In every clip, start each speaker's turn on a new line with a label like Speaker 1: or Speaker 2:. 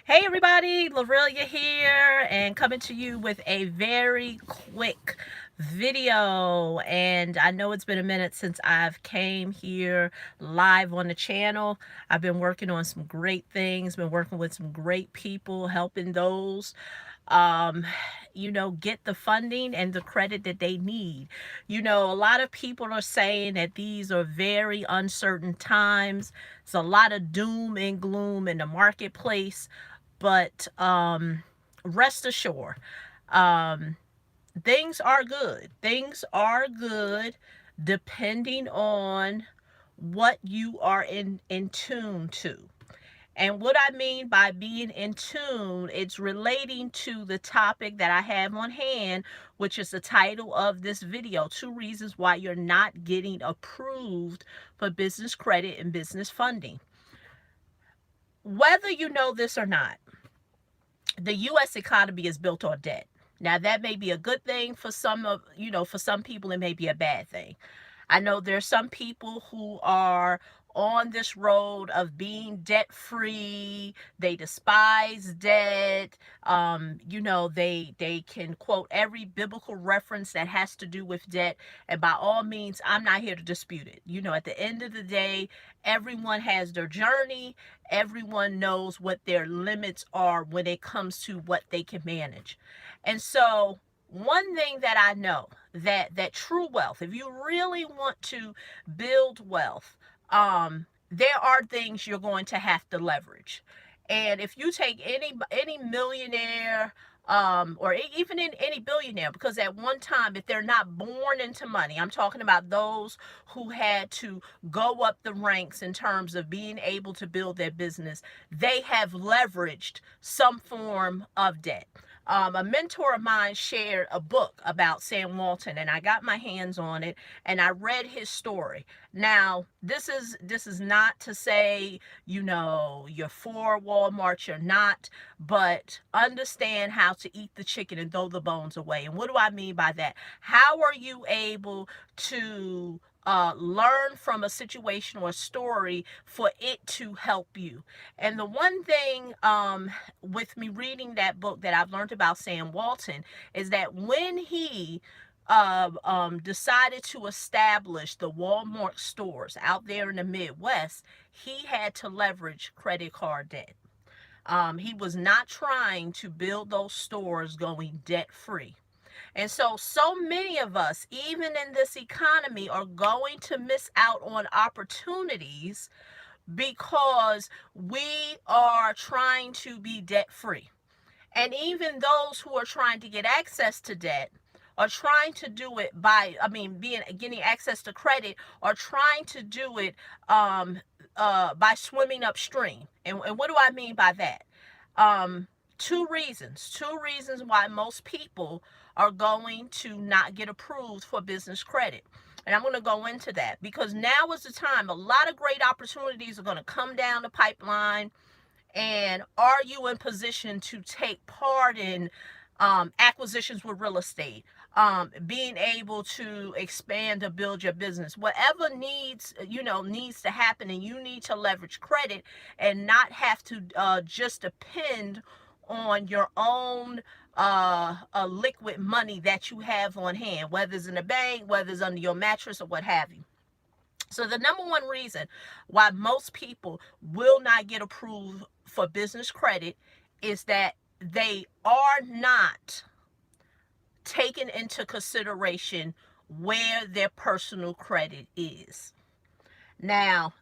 Speaker 1: Hey everybody, Lorelia here and coming to you with a very quick video. And I know it's been a minute since I've came here live on the channel. I've been working on some great things, been working with some great people, helping those um get the funding and the credit that they need. A lot of people are saying that these are very uncertain times. It's a lot of doom and gloom in the marketplace, but rest assured, um, things are good. Things are good depending on what you are in tune to. And what I mean by being in tune, it's relating to the topic that I have on hand, which is the title of this video: 2 reasons why you're not getting approved for business credit and business funding. Whether you know this or not, the U.S. economy is built on debt. Now, that may be a good thing for for some people, it may be a bad thing. I know there's some people who are on this road of being debt free. They despise debt. They can quote every biblical reference that has to do with debt. And by all means, I'm not here to dispute it. At the end of the day, everyone has their journey. Everyone knows what their limits are when it comes to what they can manage. And so one thing that I know, that true wealth, if you really want to build wealth, there are things you're going to have to leverage. And if you take any millionaire, or even in any billionaire, because at one time, if they're not born into money, I'm talking about those who had to go up the ranks in terms of being able to build their business, they have leveraged some form of debt. A mentor of mine shared a book about Sam Walton, and I got my hands on it and I read his story. Now, this is not to say, you're for Walmart, you're not, but understand how to eat the chicken and throw the bones away. And what do I mean by that? How are you able to learn from a situation or a story for it to help you? And the one thing, with me reading that book, that I've learned about Sam Walton is that when he decided to establish the Walmart stores out there in the Midwest, he had to leverage credit card debt. He was not trying to build those stores going debt free. And so many of us, even in this economy, are going to miss out on opportunities because we are trying to be debt free. And even those who are trying to get access to debt are trying to do it by, getting access to credit, or trying to do it by swimming upstream. And what do I mean by that? Um, two reasons why most people are going to not get approved for business credit. And I'm going to go into that because now is the time. A lot of great opportunities are going to come down the pipeline. And are you in position to take part in acquisitions with real estate, being able to expand or build your business, whatever needs to happen, and you need to leverage credit and not have to just depend on your own liquid money that you have on hand, whether it's in a bank, whether it's under your mattress, or what have you. So the number one reason why most people will not get approved for business credit is that they are not taking into consideration where their personal credit is. Now,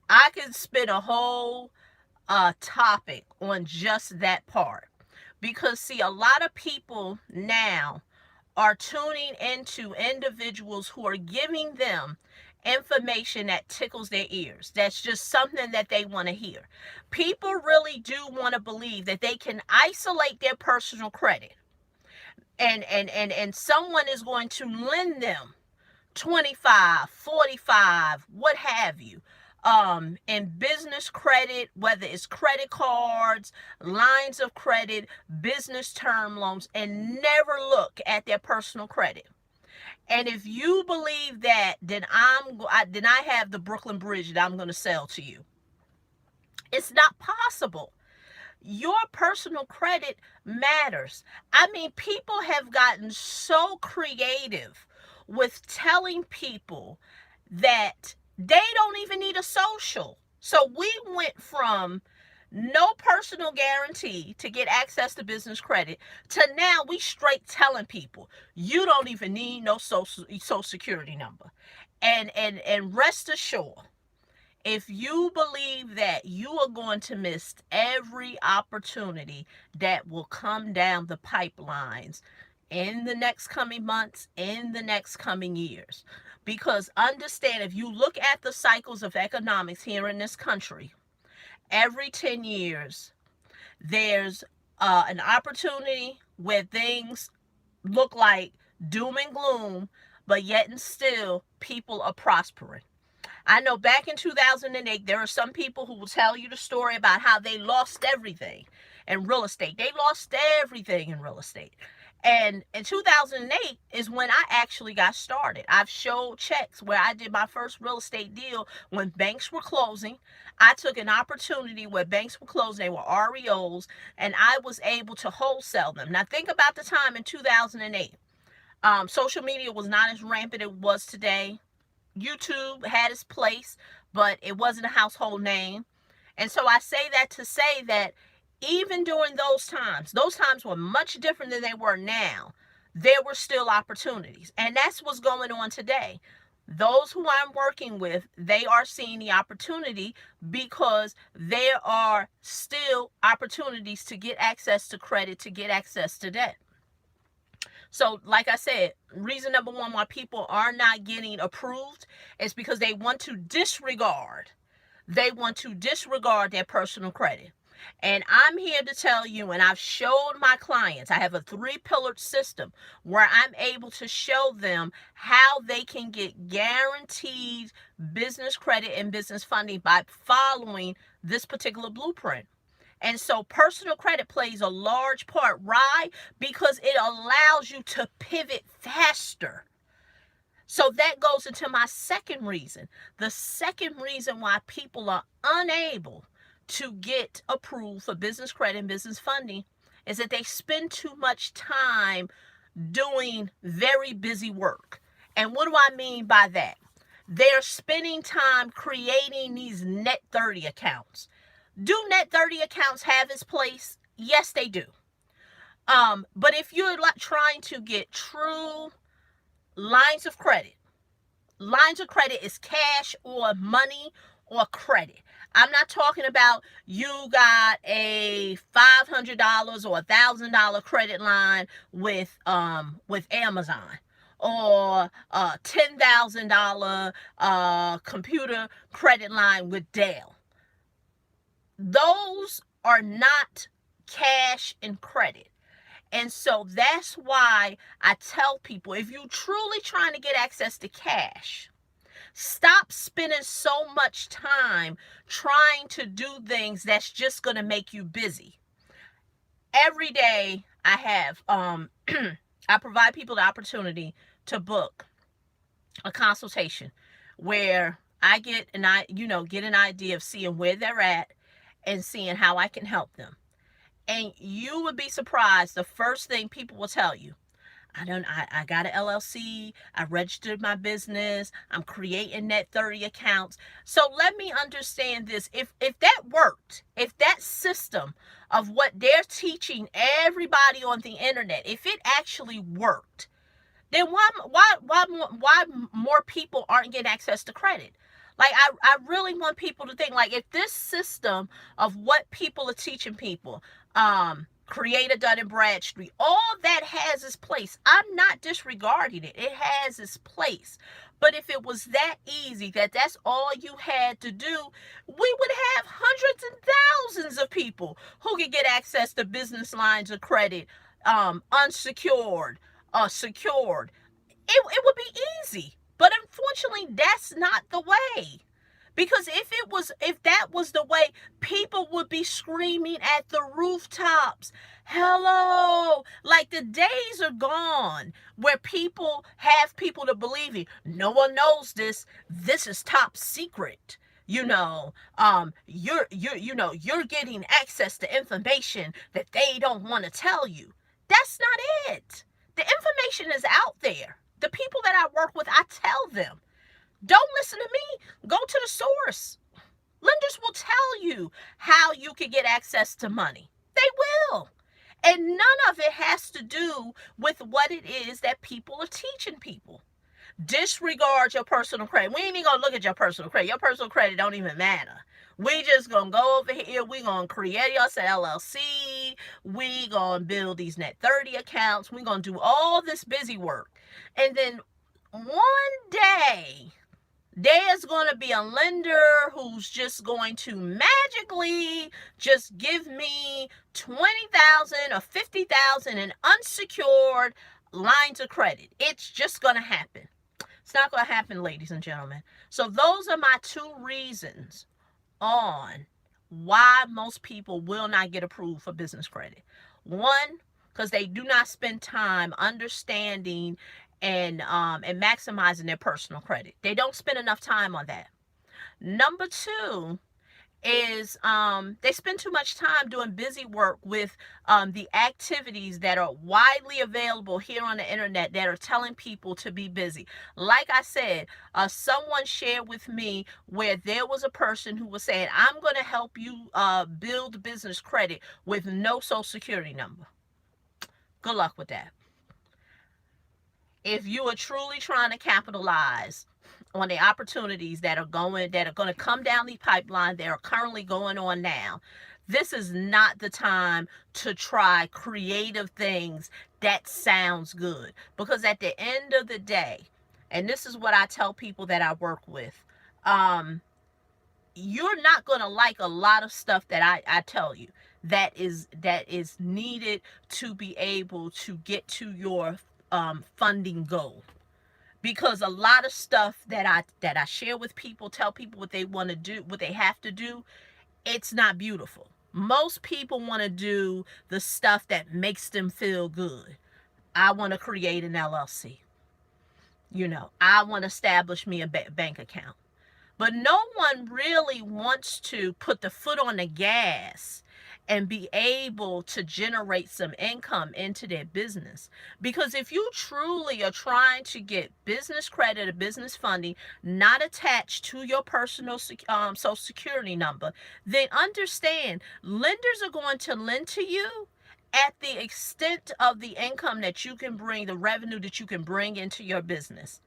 Speaker 1: I could spend a whole topic on just that part, because see, a lot of people now are tuning into individuals who are giving them information that tickles their ears. That's just something that they want to hear. People really do want to believe that they can isolate their personal credit, and someone is going to lend them 25, 45, what have you, in business credit, whether it's credit cards, lines of credit, business term loans, and never look at their personal credit. And if you believe that, then I have the Brooklyn Bridge that I'm going to sell to you. It's not possible. Your personal credit matters. I mean, people have gotten so creative with telling people that they don't even need a social. So we went from no personal guarantee to get access to business credit to now we straight telling people you don't even need no social security number. And rest assured, if you believe that, you are going to miss every opportunity that will come down the pipelines in the next coming months, in the next coming years. Because understand, if you look at the cycles of economics here in this country, every 10 years, there's an opportunity where things look like doom and gloom, but yet and still people are prospering. I know back in 2008, there are some people who will tell you the story about how they lost everything in real estate. They lost everything in real estate. And in 2008 is when I actually got started. I've showed checks where I did my first real estate deal when banks were closing. I took an opportunity where banks were closing, they were REOs, and I was able to wholesale them. Now, think about the time in 2008. Social media was not as rampant as it was today. YouTube had its place, but it wasn't a household name. And so I say that to say that even during those times were much different than they were now. There were still opportunities. And that's what's going on today. Those who I'm working with, they are seeing the opportunity because there are still opportunities to get access to credit, to get access to debt. So, like I said, reason number one why people are not getting approved is because they want to disregard. They want to disregard their personal credit. And I'm here to tell you, and I've showed my clients, I have a 3-pillared system where I'm able to show them how they can get guaranteed business credit and business funding by following this particular blueprint. And so personal credit plays a large part. Why? Because it allows you to pivot faster. So that goes into my second reason. The second reason why people are unable to get approved for business credit and business funding is that they spend too much time doing very busy work. And what do I mean by that? They're spending time creating these net 30 accounts. Do net 30 accounts have its place? Yes, they do. But if you're trying to get true lines of credit is cash or money or credit. I'm not talking about you got a $500 or $1,000 credit line with Amazon, or a $10,000 computer credit line with Dell. Those are not cash and credit. And so that's why I tell people, if you're truly trying to get access to cash, stop spending so much time trying to do things that's just going to make you busy. Every day I have, I provide people the opportunity to book a consultation where I get an idea of seeing where they're at and seeing how I can help them. And you would be surprised, the first thing people will tell you, I got an LLC, I registered my business, I'm creating net 30 accounts. So let me understand this. If that worked, if that system of what they're teaching everybody on the internet, if it actually worked, then why more people aren't getting access to credit? Like, I really want people to think, like, if this system of what people are teaching people, create a Dun and Bradstreet, all that has its place. I'm not disregarding it. It has its place. But if it was that easy, that's all you had to do, we would have hundreds and thousands of people who could get access to business lines of credit, unsecured, secured. It would be easy. But unfortunately, that's not the way. Because if that was the way, people would be screaming at the rooftops, hello. Like, the days are gone where people have people to believe in. No one knows this. This is top secret. You're getting access to information that they don't want to tell you. That's not it. The information is out there. The people that I work with, I tell them, don't listen to me. Go to the source. Lenders will tell you how you can get access to money. They will. And none of it has to do with what it is that people are teaching people. Disregard your personal credit. We ain't even gonna look at your personal credit. Your personal credit don't even matter. We just gonna go over here. We gonna create us an LLC. We gonna build these net 30 accounts. We gonna do all this busy work. And then one day, there's going to be a lender who's just going to magically just give me 20,000 or 50,000 in unsecured lines of credit. It's just going to happen. It's not going to happen, ladies and gentlemen. So those are my two reasons on why most people will not get approved for business credit. One, because they do not spend time understanding and maximizing their personal credit. They don't spend enough time on that. Number two is they spend too much time doing busy work with the activities that are widely available here on the internet that are telling people to be busy. Like I said, someone shared with me where there was a person who was saying, I'm going to help you build business credit with no social security number. Good luck with that. If you are truly trying to capitalize on the opportunities that are going to come down the pipeline that are currently going on now, this is not the time to try creative things that sounds good. Because at the end of the day, and this is what I tell people that I work with, you're not going to like a lot of stuff that I tell you that is needed to be able to get to your funding goal. Because a lot of stuff that I share with people, tell people what they want to do, what they have to do, it's not beautiful. Most people want to do the stuff that makes them feel good. I want to create an LLC. I want to establish me a bank account. But no one really wants to put the foot on the gas and be able to generate some income into their business. Because if you truly are trying to get business credit or business funding not attached to your personal social security number, then understand lenders are going to lend to you at the extent of the income that you can bring, the revenue that you can bring into your business.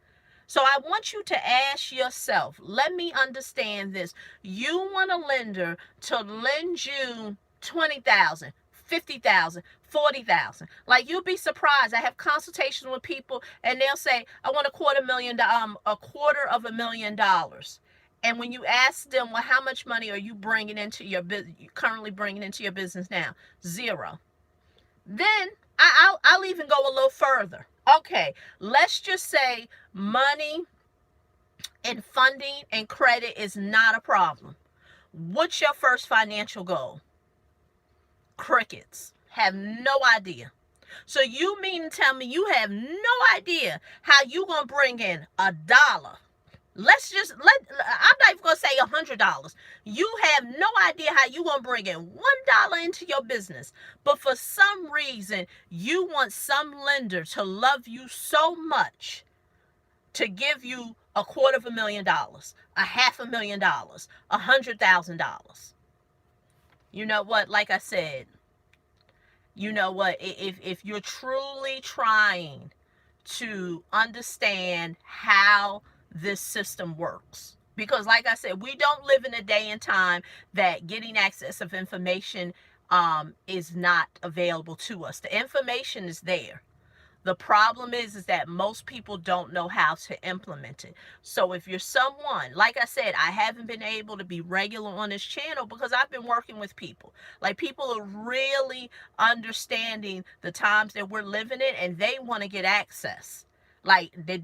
Speaker 1: So I want you to ask yourself, let me understand this. You want a lender to lend you 20,000, 50,000, 40,000. Like, you'll be surprised. I have consultations with people and they'll say, I want $250,000. And when you ask them, well, how much money are you bringing into your business, currently bringing into your business now? Zero. Then I'll even go a little further. Okay, let's just say money and funding and credit is not a problem. What's your first financial goal? Crickets. Have no idea. So you mean to tell me you have no idea how you gonna bring in $1? I'm not even gonna say $100. You have no idea how you gonna bring in $1 into your business. But for some reason, you want some lender to love you so much to give you $250,000, $500,000, $100,000. You know what? Like I said, you know what? If you're truly trying to understand how this system works, because like I said, we don't live in a day and time that getting access of information is not available to us. The information is there. The problem is that most people don't know how to implement it. So if you're someone, like I said, I haven't been able to be regular on this channel because I've been working with people. Like, people are really understanding the times that we're living in, and they want to get access. Like, they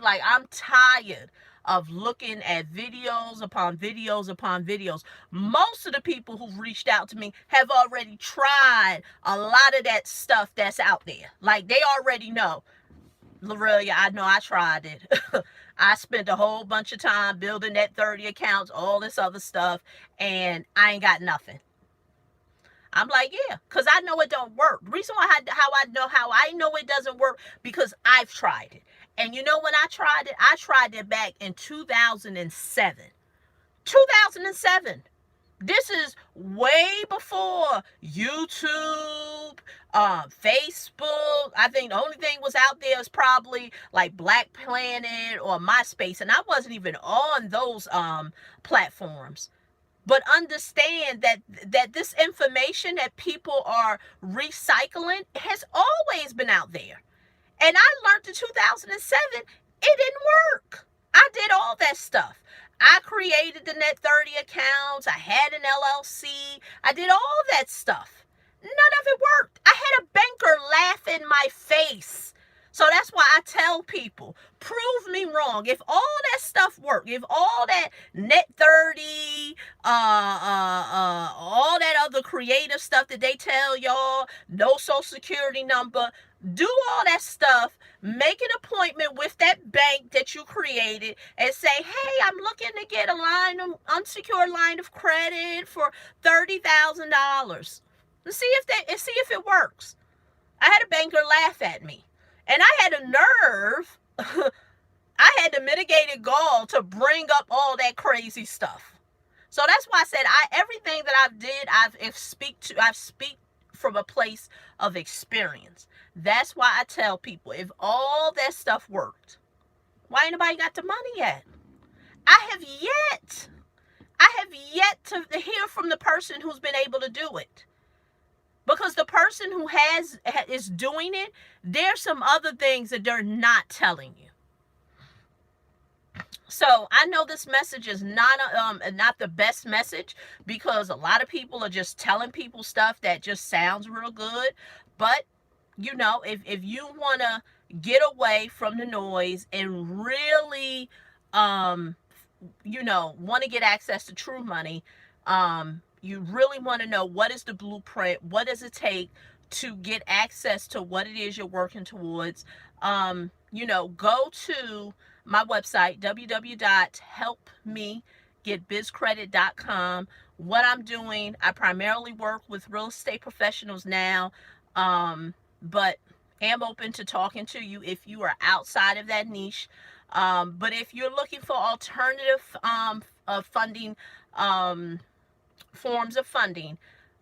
Speaker 1: like, I'm tired of looking at videos upon videos upon videos. Most of the people who've reached out to me have already tried a lot of that stuff that's out there. Like, they already know. Lorelia, I know I tried it. I spent a whole bunch of time building that 30 accounts, all this other stuff, and I ain't got nothing. I'm like, yeah, because I know it don't work. The reason why how I know it doesn't work, because I've tried it. And you know when I tried it back in 2007. 2007. This is way before YouTube, Facebook. I think the only thing was out there is probably like Black Planet or MySpace, and I wasn't even on those platforms. But understand that this information that people are recycling has always been out there. And I learned in 2007 it didn't work. I did all that stuff. I created the Net 30 accounts. I had an LLC. I did all that stuff. None of it worked. I had a banker laugh in my face. So that's why I tell people, prove me wrong. If all that stuff worked, if all that Net 30, all that other creative stuff that they tell y'all, no social security number, do all that stuff, make an appointment with that bank that you created and say, hey, I'm looking to get a unsecured line of credit for $30,000. And see if it works. I had a banker laugh at me. And I had a nerve, I had the mitigated gall to bring up all that crazy stuff. So that's why I said everything that I've did, I've speak from a place of experience. That's why I tell people, if all that stuff worked, why ain't nobody got the money yet? I have yet to hear from the person who's been able to do it. Because the person who is doing it, there's some other things that they're not telling you. So I know this message is not the best message, because a lot of people are just telling people stuff that just sounds real good. But you know, if you want to get away from the noise and really want to get access to true money, you really want to know what is the blueprint, what does it take to get access to what it is you're working towards. Go to my website, www.helpmegetbizcredit.com. What I'm doing, I primarily work with real estate professionals now, but am open to talking to you if you are outside of that niche. But if you're looking for alternative funding, forms of funding,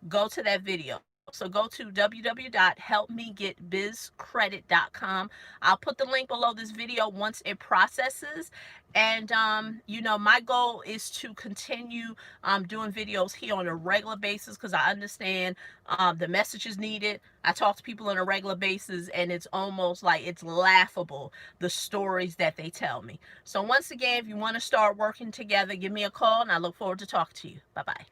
Speaker 1: go to that video. So go to www.helpmegetbizcredit.com. I'll put the link below this video once it processes. And, my goal is to continue doing videos here on a regular basis, because I understand the message is needed. I talk to people on a regular basis, and it's almost like it's laughable, the stories that they tell me. So once again, if you want to start working together, give me a call, and I look forward to talking to you. Bye-bye.